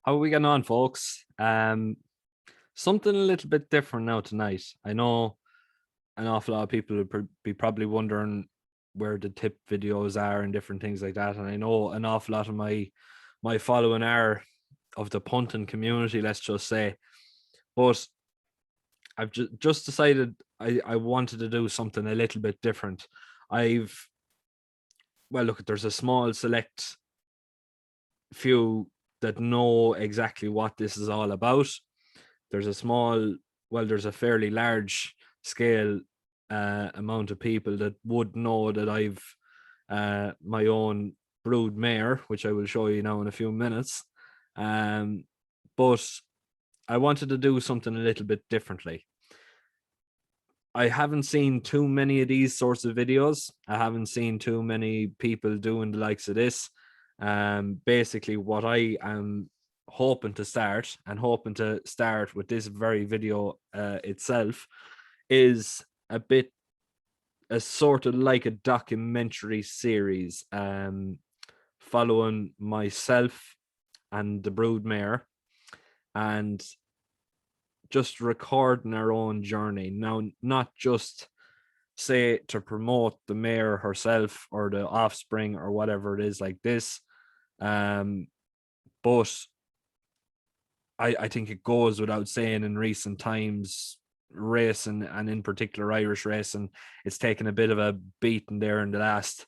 How are we getting on, folks? Something a little bit different now tonight. I know an awful lot of people would be probably wondering where the tip videos are and different things like that. And I know an awful lot of my following are of the punting community, let's just say. But I've just decided I wanted to do something a little bit different. I've well, look, there's a small select few that know exactly what this is all about. There's a small, well, there's a fairly large scale amount of people that would know that I've my own brood mare, which I will show you now in a few minutes. Um, but I wanted to do something a little bit differently. I haven't seen too many of these sorts of videos. I haven't seen too many people doing the likes of this. Basically, what I am hoping to start with this very video itself is a bit a sort of like a documentary series, following myself and the broodmare, and just recording our own journey. Now, not just say to promote the mare herself or the offspring or whatever it is like this, um, but I think it goes without saying in recent times, racing and in particular Irish racing, it's taken a bit of a beating there in the last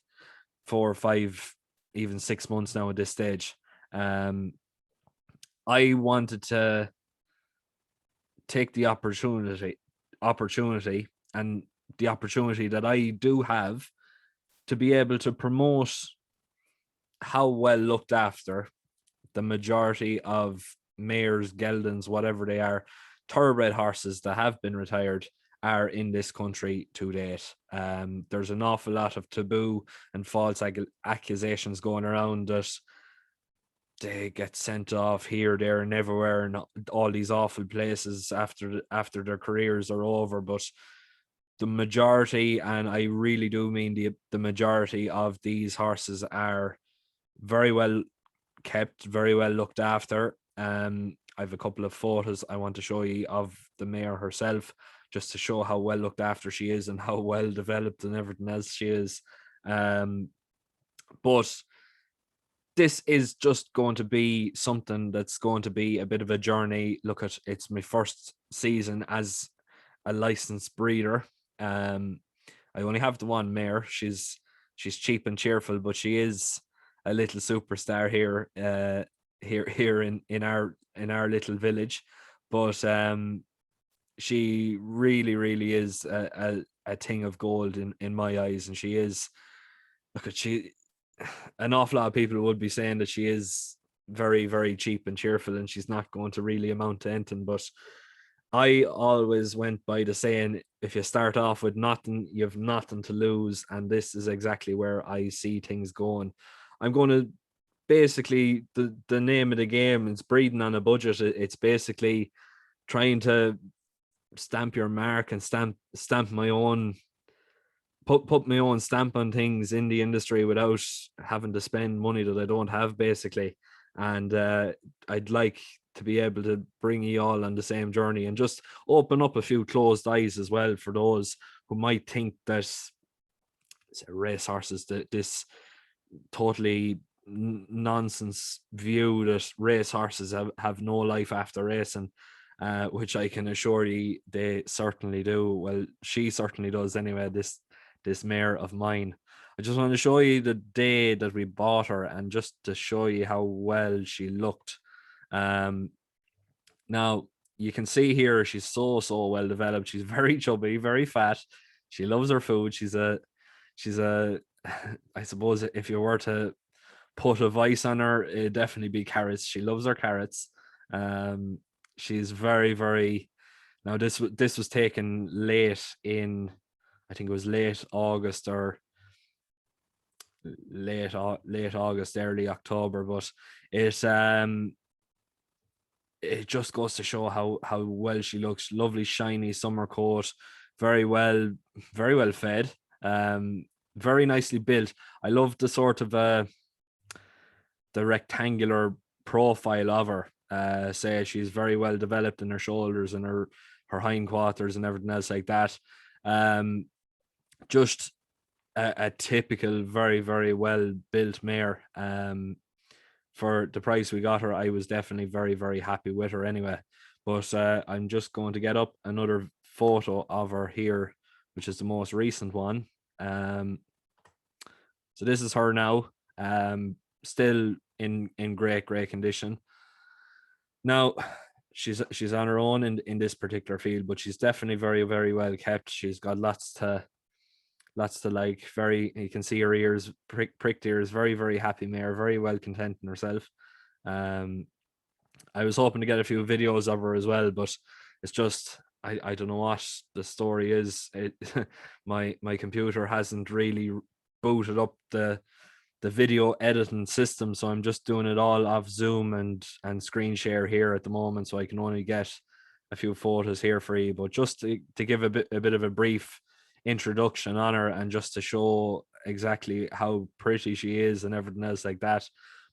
4 or 5, even 6 months now at this stage. Um, I wanted to take the opportunity and the opportunity that I do have to be able to promote how well looked after the majority of mares, geldings, whatever they are, thoroughbred horses that have been retired are in this country to date. There's an awful lot of taboo and false accusations going around that they get sent off here, there, and everywhere, and all these awful places after their careers are over. But the majority, and I really do mean the majority of these horses are very well kept, very well looked after. I have a couple of photos I want to show you of the mare herself, just to show how well looked after she is and how well developed and everything else she is. But this is just going to be something that's going to be a bit of a journey. Look, at it's my first season as a licensed breeder. I only have the one mare. She's cheap and cheerful, but she is a little superstar here, here in our little village. But she really is a thing of gold in my eyes, and she is. Look at she. An awful lot of people would be saying that she is very cheap and cheerful, and she's not going to really amount to anything. But I always went by the saying, if you start off with nothing, you've nothing to lose. And this is exactly where I see things going. I'm going to basically, the name of the game is breeding on a budget. It's basically trying to stamp your mark and stamp my own, put my own stamp on things in the industry without having to spend money that I don't have, basically. And I'd like to be able to bring you all on the same journey and just open up a few closed eyes as well for those who might think that racehorses, that this totally nonsense view that racehorses have no life after racing, which I can assure you they certainly do. Well, she certainly does anyway, this mare of mine. I just want to show you the day that we bought her and just to show you how well she looked. Um, Now you can see here she's so well developed. She's very chubby, very fat. She loves her food. She's a I suppose if you were to put a vice on her, it'd definitely be carrots. She loves her carrots. Um, she's very. Now this was taken late in, I think it was late August or late August, early October. But it it just goes to show how well she looks. Lovely shiny summer coat, very well very well fed. Very nicely built. I love the sort of the rectangular profile of her. say she's very well developed in her shoulders and her hindquarters and everything else like that. Just a typical, very, very well built mare. For the price we got her, I was definitely very, very happy with her anyway. But I'm just going to get up another photo of her here, which is the most recent one. So this is her now, still in great condition. Now, she's on her own in this particular field, but she's definitely very, very well kept. She's got lots to like. Very, you can see her ears, pricked ears. Very, very happy mare. Very well content in herself. I was hoping to get a few videos of her as well, but it's just I don't know what the story is. My computer hasn't really booted up the video editing system, so I'm just doing it all off Zoom and screen share here at the moment, so I can only get a few photos here for you. But just to give a bit of a brief introduction on her, and just to show exactly how pretty she is and everything else like that.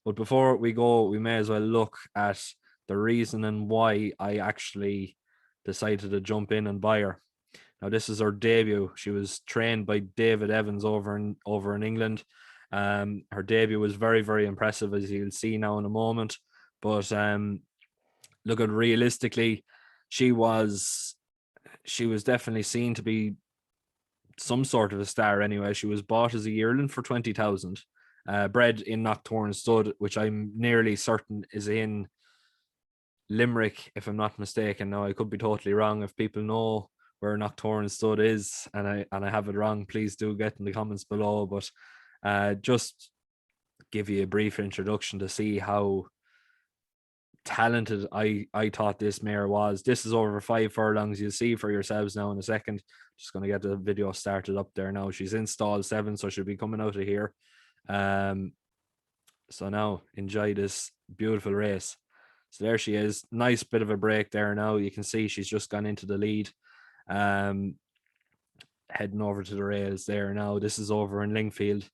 But before we go, we may as well look at the reason and why I actually decided to jump in and buy her. Now, this is her debut. She was trained by David Evans over in England. Her debut was very, very impressive, as you'll see now in a moment. But look at realistically, she was definitely seen to be some sort of a star anyway. She was bought as a yearling for 20,000, bred in Nocturne Stud, which I'm nearly certain is in Limerick, if I'm not mistaken. Now, I could be totally wrong. If people know where Nocturne Stud is and I have it wrong, please do get in the comments below. But just give you a brief introduction to see how talented I thought this mare was. This is over 5 furlongs. You'll see for yourselves now in a second. Just going to get the video started up there now. She's in stall 7, so she'll be coming out of here. So now enjoy this beautiful race. So there she is. Nice bit of a break there now. You can see she's just gone into the lead. Heading over to the rails there now. This is over in Lingfield.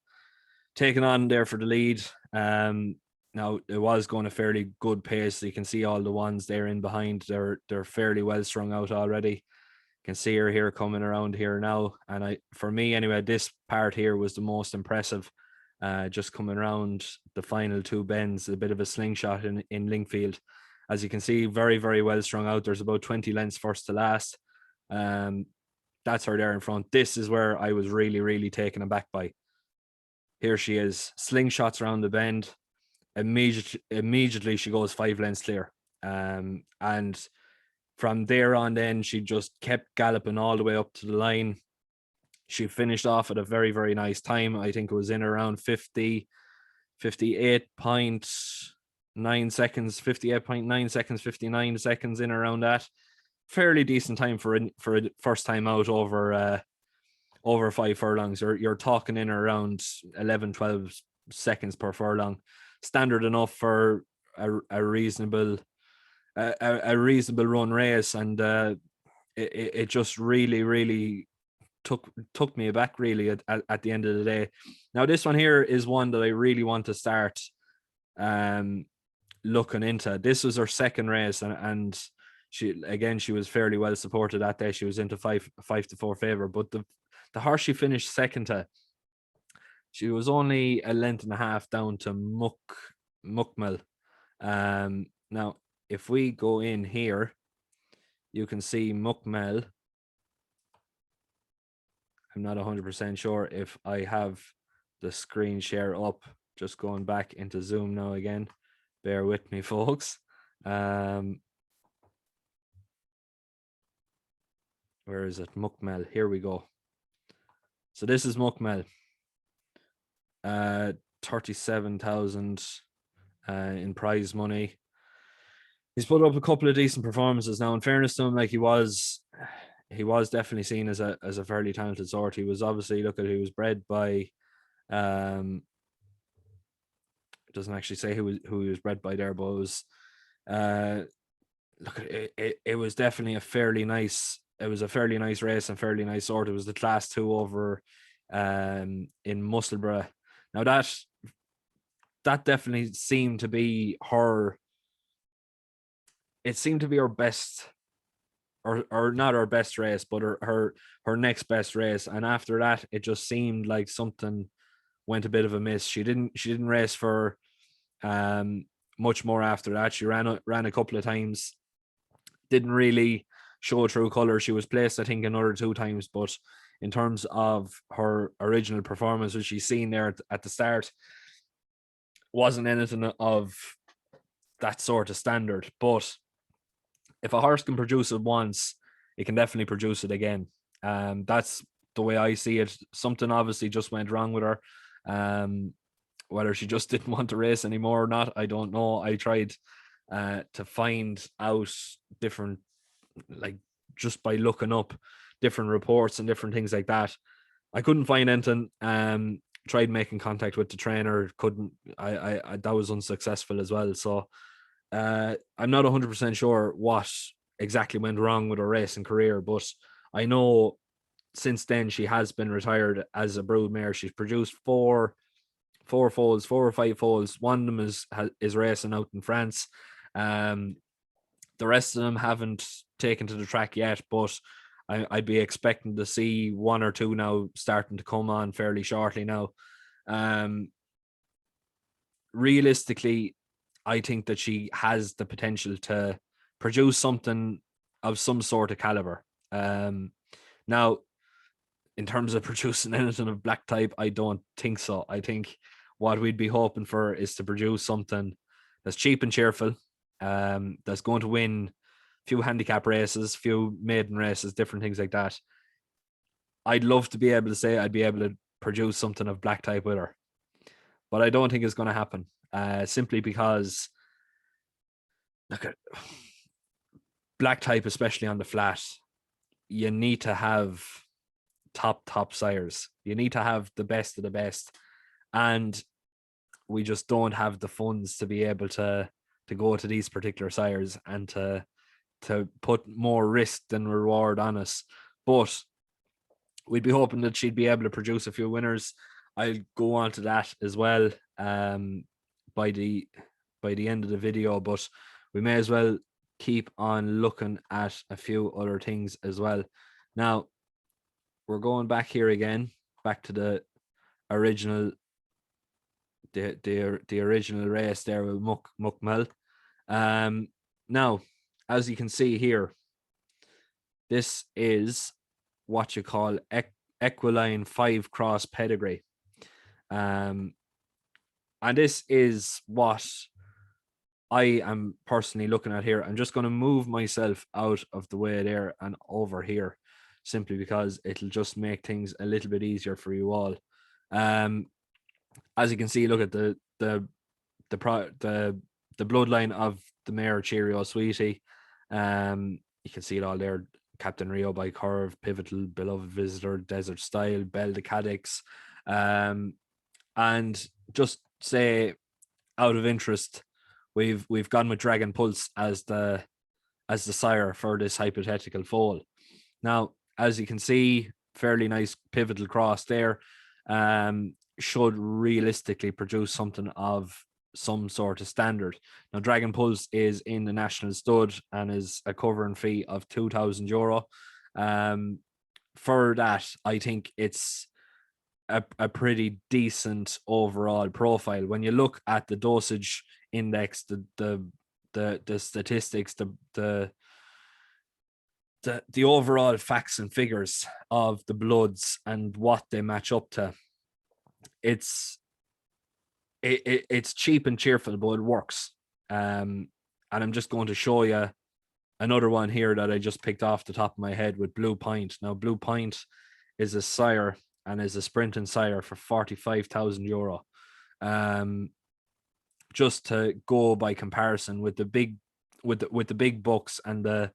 Taking on there for the lead. Now it was going a fairly good pace. So you can see all the ones there in behind. They're fairly well strung out already. You can see her here coming around here now. And for me anyway, this part here was the most impressive. Just coming around the final 2 bends, a bit of a slingshot in Lingfield. As you can see, very, very well strung out. There's about 20 lengths first to last. That's her there in front. This is where I was really, really taken aback by. Here she is, slingshots around the bend. Immediately she goes 5 lengths clear. And from there on then, she just kept galloping all the way up to the line. She finished off at a very, very nice time. I think it was in around 58.9 seconds, 58.9 seconds, 59 seconds, in around that. Fairly decent time for a first time out over 5 furlongs. You're talking in around 11, 12 seconds per furlong. Standard enough for a reasonable run race. And it just really, really took me aback really at the end of the day. Now, this one here is one that I really want to start looking into. This was her second race, and she was fairly well supported that day. She was into 5-4 favor, but the horse she finished second to, she was only a length and a half down to Muckmel. Now, if we go in here, you can see Muckmel. I'm not 100% sure if I have the screen share up. Just going back into Zoom now again. Bear with me, folks. Where is it? Muckmel. Here we go. So this is Muckmel. 37,000 in prize money. He's put up a couple of decent performances now. In fairness to him, like he was definitely seen as a fairly talented sort. He was obviously, he was bred by it doesn't actually say who he was bred by there, but it was it was definitely a fairly nice race and fairly nice sort. It was the class 2 over in Musselburgh. Now that definitely seemed to be her it seemed to be her best, or not her best race, but her next best race. And after that, it just seemed like something went a bit of a miss. She didn't race for um much more after that. She ran a couple of times, didn't really show true color. She was placed, I think, another two times, but in terms of her original performance, which she's seen there at the start, wasn't anything of that sort of standard. But if a horse can produce it once, it can definitely produce it again. That's the way I see it. Something obviously just went wrong with her. Whether she just didn't want to race anymore or not, I don't know. I tried to find out different, like, just by looking up different reports and different things like that. I couldn't find anything. Tried making contact with the trainer, couldn't. I that was unsuccessful as well. So I'm not 100% sure what exactly went wrong with her racing career, but I know since then she has been retired as a broodmare. She's produced four foals, 4 or 5 foals. One of them is racing out in France. Um, the rest of them haven't taken to the track yet, but I'd be expecting to see one or two now starting to come on fairly shortly now. Um, Realistically, I think that she has the potential to produce something of some sort of caliber. Now, in terms of producing anything of black type, I don't think so. I think what we'd be hoping for is to produce something that's cheap and cheerful, that's going to win a few handicap races, few maiden races, different things like that. I'd love to be able to say I'd be able to produce something of black type with her, but I don't think it's going to happen. Simply because, look at black type, especially on the flat, you need to have top sires. You need to have the best of the best, and we just don't have the funds to be able to go to these particular sires and to put more risk than reward on us. But we'd be hoping that she'd be able to produce a few winners. I'll go on to that as well by the end of the video, but we may as well keep on looking at a few other things as well. Now, we're going back here again, back to the original the original race there with Muckmel. Now, as you can see here, this is what you call equiline 5 cross pedigree. And this is what I am personally looking at here. I'm just going to move myself out of the way there and over here, simply because it'll just make things a little bit easier for you all. As you can see, look at the bloodline of the mare Cheerio Sweetie. You can see it all there. Captain Rio by Curve, Pivotal, Beloved Visitor, Desert Style, Belle de Cadix. And just say, out of interest, we've gone with Dragon Pulse as the sire for this hypothetical foal. Now, as you can see, fairly nice pivotal cross there. Should realistically produce something of some sort of standard. Now, Dragon Pulse is in the National Stud and is a covering fee of €2,000. For that, I think it's a pretty decent overall profile. When you look at the dosage index, the statistics, the overall facts and figures of the bloods and what they match up to, it's cheap and cheerful, but it works. And I'm just going to show you another one here that I just picked off the top of my head with Blue Point. Now, Blue Point is a sire and is a sprinting sire for €45,000. Just to go by comparison with the big bucks and the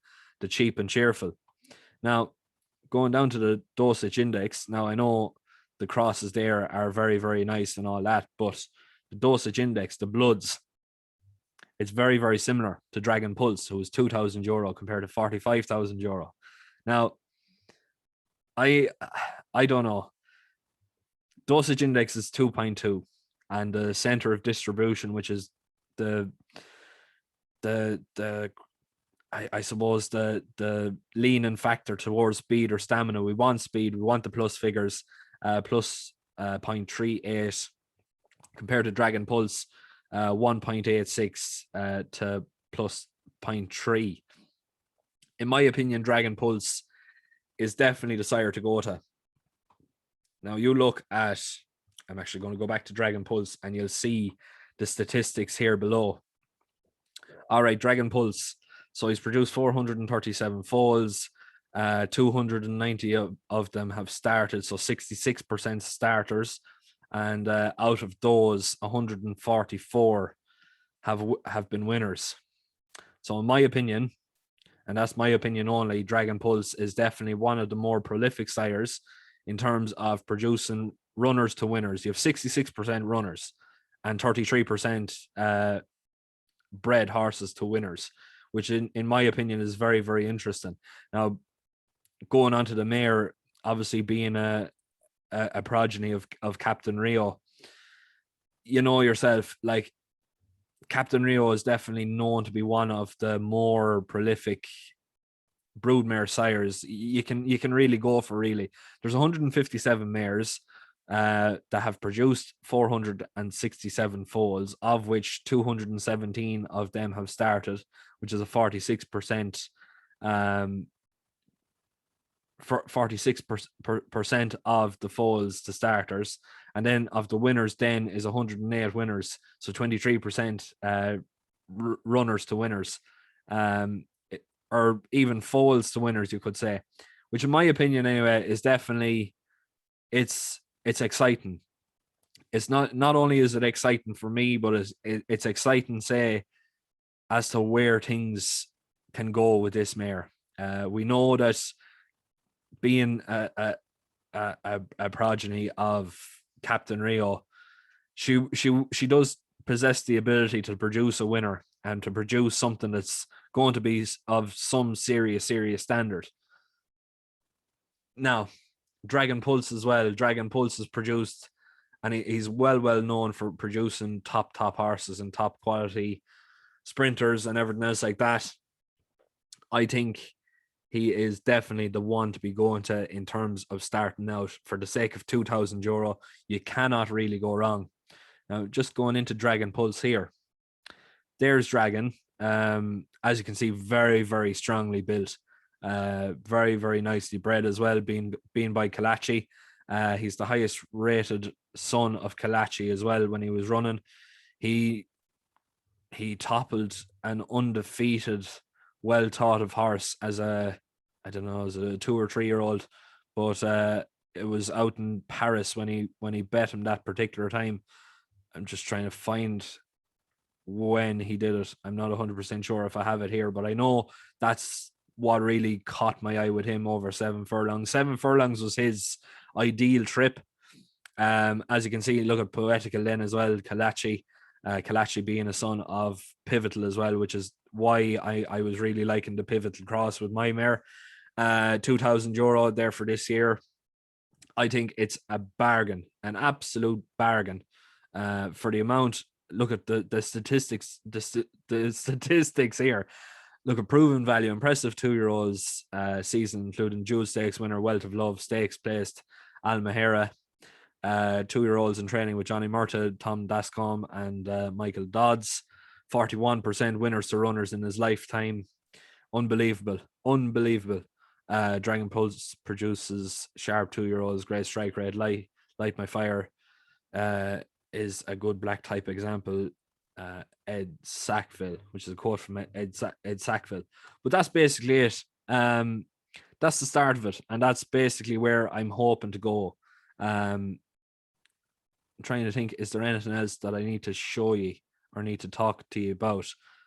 cheap and cheerful. Now, going down to the dosage index. Now, I know the crosses there are very, very nice and all that, but the dosage index, the bloods, it's very, very similar to Dragon Pulse, who is €2,000 compared to €45,000. Now, I don't know. Dosage index is 2.2, and the center of distribution, which is the I suppose the leaning factor towards speed or stamina. We want speed. We want the plus figures, plus 0.38 compared to Dragon Pulse, 1.86 to plus 0.3. In my opinion, Dragon Pulse is definitely the sire to go to. Now you look at, I'm actually going to go back to Dragon Pulse and you'll see the statistics here below. All right, Dragon Pulse. So he's produced 437 foals. 290 of them have started, so 66% starters. And out of those, 144 have been winners. So in my opinion, and that's my opinion only, Dragon Pulse is definitely one of the more prolific sires in terms of producing runners to winners. You have 66% runners and 33% bred horses to winners, which in my opinion is very, very interesting. Now, going on to the mare, obviously being a progeny of Captain Rio, you know yourself, like Captain Rio is definitely known to be one of the more prolific broodmare sires you can really go for. Really, there's 157 mares that have produced 467 foals, of which 217 of them have started, which is a 46%. 46% of the foals to starters, and then of the winners then is 108 winners, so 23% runners to winners, or even foals to winners, you could say, which in my opinion anyway is definitely, it's exciting. It's not only is it exciting for me, but it's exciting, say, as to where things can go with this mare. We know that being a progeny of Captain Rio, she does possess the ability to produce a winner and to produce something that's going to be of some serious standard. Now, Dragon Pulse as well. Dragon Pulse is produced, and he's well known for producing top horses and top quality sprinters and everything else like that. I think he is definitely the one to be going to in terms of starting out. For the sake of €2,000, you cannot really go wrong. Now, just going into Dragon Pulse here, there's Dragon. As you can see, very, very strongly built, very, very nicely bred as well, being by Kalachi. He's the highest rated son of Kalachi as well. When he was running, he toppled an undefeated, well thought of horse as a 2 or 3 year old, but it was out in Paris when he bet him that particular time. I'm just trying to find when he did it. I'm not 100% sure if I have it here, but I know that's what really caught my eye with him over 7 furlongs. 7 furlongs was his ideal trip. As you can see, look at Poetical then as well, Kalachi. Kalachi being a son of Pivotal as well, which is why I was really liking the Pivotal cross with my mare. €2,000 there for this year. I think it's a bargain, an absolute bargain, for the amount. Look at the statistics, the statistics here. Look at proven value, impressive 2-year-olds season, including Jewel Stakes winner, Wealth of Love Stakes placed, Almahera. 2-year-olds in training with Johnny Murta, Tom Dascombe, and Michael Dodds. 41% winners to runners in his lifetime. Unbelievable. Dragon Pulse produces sharp 2-year-olds, great strike rate. Light My Fire is a good black type example. Ed Sackville, which is a quote from Ed Sackville. But that's basically it. That's the start of it, and that's basically where I'm hoping to go. I'm trying to think, is there anything else that I need to show you or need to talk to you about?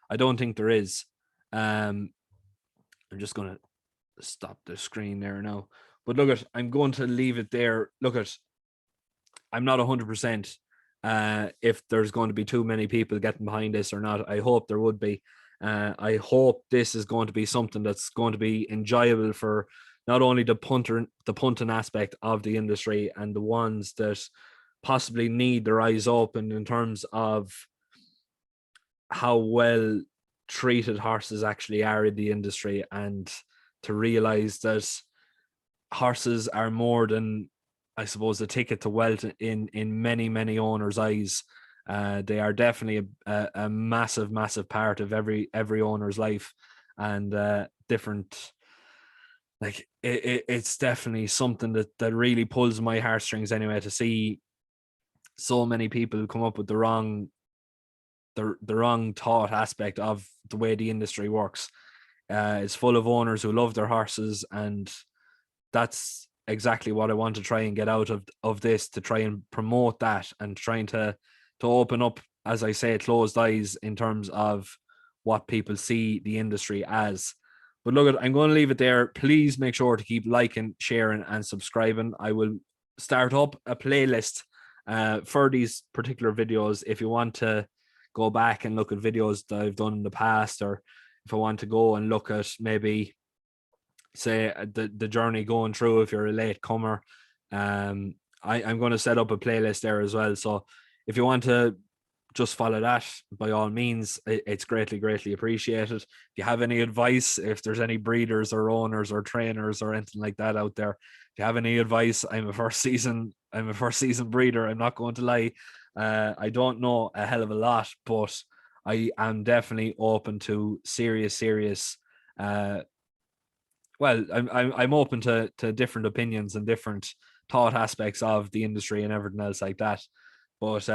I don't think there is. I'm just going to stop the screen there now. But look at, I'm going to leave it there. Look at, I'm not 100% if there's going to be too many people getting behind this or not. I hope there would be. I hope this is going to be something that's going to be enjoyable for not only the punting aspect of the industry and the ones that possibly need their eyes open in terms of how well treated horses actually are in the industry, and to realize that horses are more than, I suppose, a ticket to wealth in many owners' eyes. They are definitely a massive, massive part of every owner's life, and different. Like it's definitely something that really pulls my heartstrings anyway, to see so many people come up with the wrong thought aspect of the way the industry works. It's full of owners who love their horses, and that's exactly what I want to try and get out of this, to try and promote that, and trying to open up, as I say, closed eyes in terms of what people see the industry as. But look, I'm going to leave it there. Please make sure to keep liking, sharing, and subscribing. I will start up a playlist for these particular videos. If you want to go back and look at videos that I've done in the past, or if I want to go and look at maybe, say, the journey going through, if you're a late comer, I'm going to set up a playlist there as well. So if you want to just follow that, by all means, it's greatly appreciated. If you have any advice, if there's any breeders or owners or trainers or anything like that out there, if you have any advice, I'm a first season breeder. I'm not going to lie. I don't know a hell of a lot, but I am definitely open to serious uh well, I'm open to different opinions and different thought aspects of the industry and everything else like that. But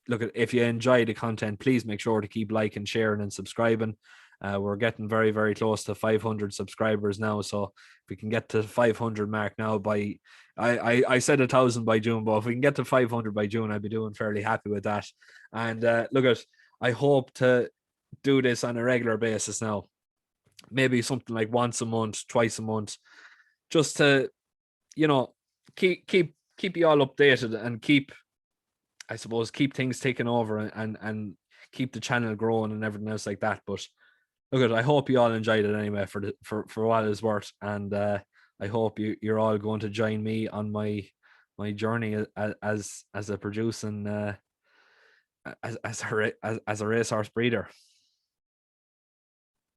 look, if you enjoy the content, please make sure to keep liking, sharing, and subscribing. We're getting very close to 500 subscribers now, so if we can get to 500 mark now by, I said 1,000 by June, but if we can get to 500 by June, I'd be doing fairly happy with that. And I hope to do this on a regular basis now, maybe something like once a month, twice a month, just to, you know, keep you all updated, and keep, I suppose, keep things taking over, and keep the channel growing and everything else like that. But look, I hope you all enjoyed it anyway, for what it's worth, and I hope you're all going to join me on my journey as a producing as a racehorse breeder.